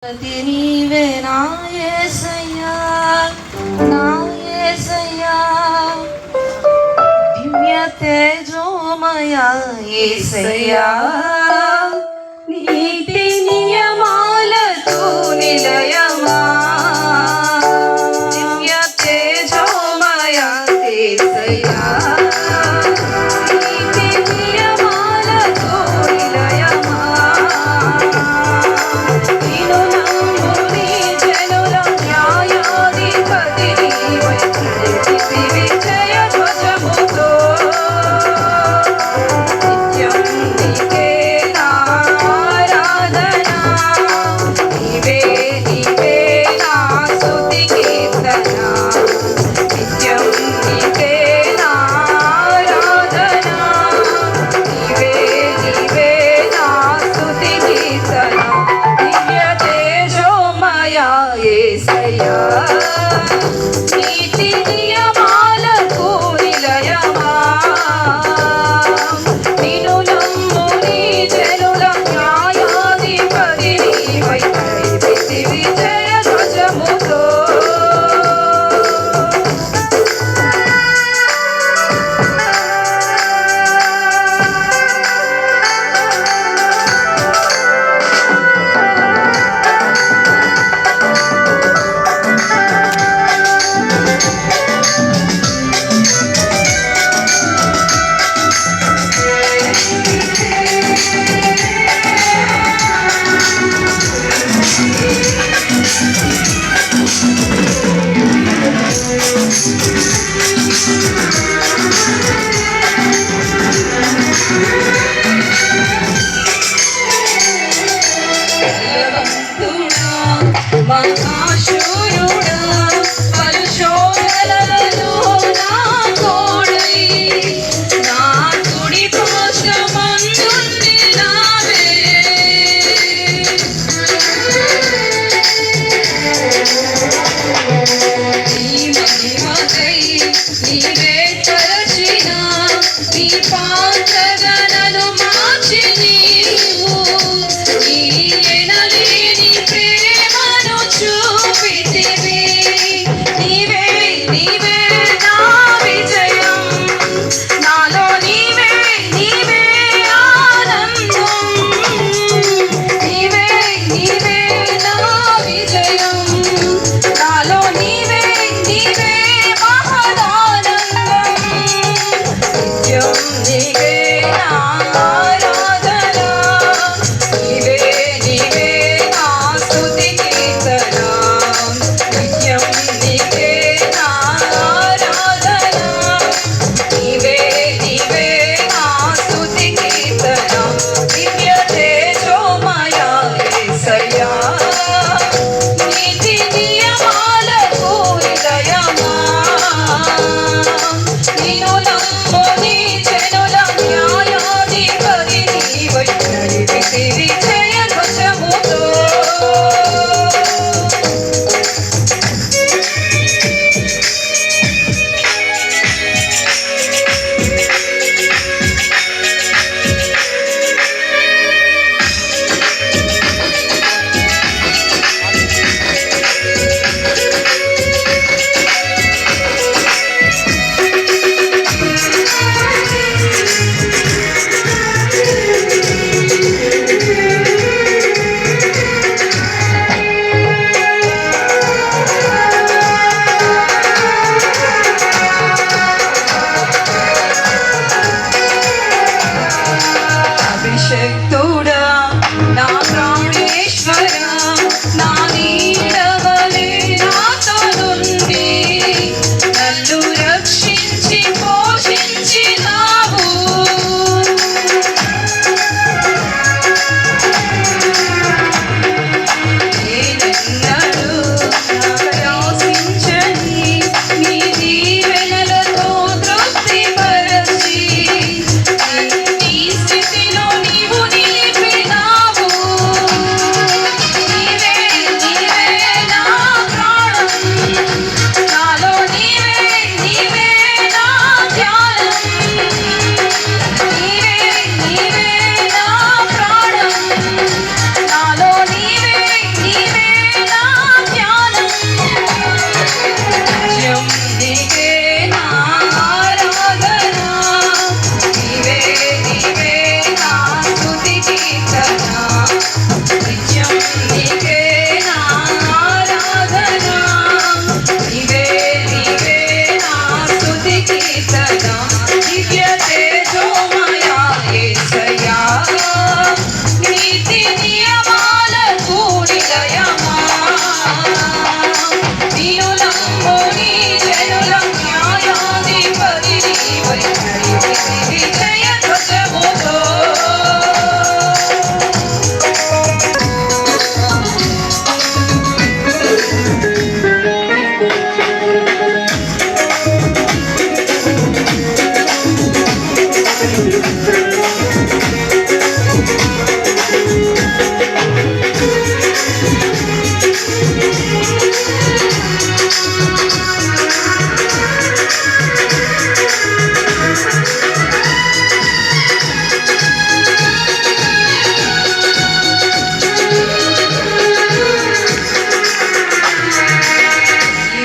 నీవే నా యేసయ్యా, నా యేసయ్యా, దివ్య తేజోమయ యేసయ్యా, నీతి నియమాలతో నిలయమా, దివ్య తేజోమయ యేసయ్యా, నీతి నియమాలతో నిలయమా, నిన్ను నమ్ముని జనుల న్యాయాధిపతి నీవై నడిపితివి జయ ధ్వజముతో, నిత్యం నీకే నా ఆరాధన, నీవే నీవే నా స్తుతి కీర్తన, నిత్యం నీకే నా ఆరాధన, నీవే నీవే నా స్తుతి కీర్తన, దివ్య తేజోమయ యేసయ్యా, నీతి నియమాలకు నిలయమా, నిన్ను నమ్ముని జనుల న్యాయాధిపతి నీవై నడిపితివి జయ ధ్వజముతో. బలవంతుడా, మహాశూరుడా, పలుశోధనలలో నా తోడై, నా కుడి పార్శ్వమందుండినావే. నీ మహిమకై నీవే తలచిన నీ పాత్రగణను మార్చి నీవు నీ ఎనలేని ప్రేమను చూపితివి. నీవే నీవే నా విజయం, నాలో నీవే నీవే ఆనందం, నీవే నీవే నా విజయం, నాలో నీవే నీవే మహదానందం, నిత్యం నీవే నా ఆరాధన, నీవే నీవే నా స్తుతి కీర్తన, నిత్యం నీవే నా ఆరాధన, నీవే నీవే నా స్తుతి కీర్తన, దివ్య తేజోమయ యేసయ్యా, నీతి నియమాలకు నిలయమా, నిన్ను నమ్ముని జనుల న్యాయాధిపతి నీవై నడిపితివి జయ ధ్వజముతో. నిలయమా నిన్ను నమ్ముని జనుల న్యాయాధిపతి నీవై నడిపితివి జయ ధ్వజముతో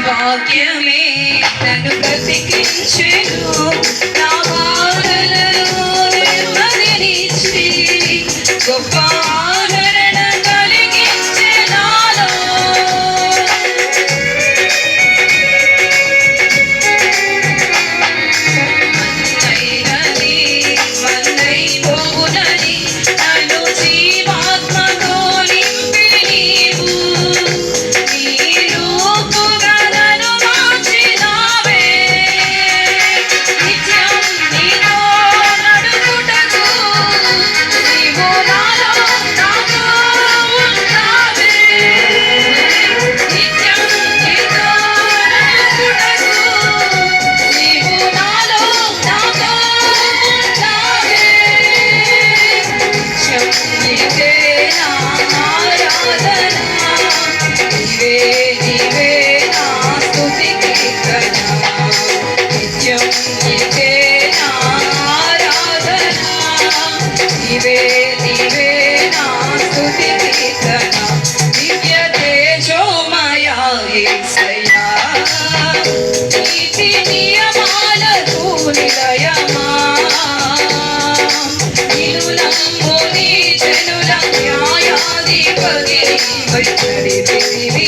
వాక్యమే నన్ను బ్రతికించెను నా బాధలను నెమ్మదినిచ్చి గొప్ప ఆదరణ కలిగించె నాలో మందైనది మందైపోవునని నన్ను జీవాత్మతో నింపిరి నీవు నిలయమా నిన్ను నమ్ముని జనుల న్యాయాధిపతి నీవై నడిపితివి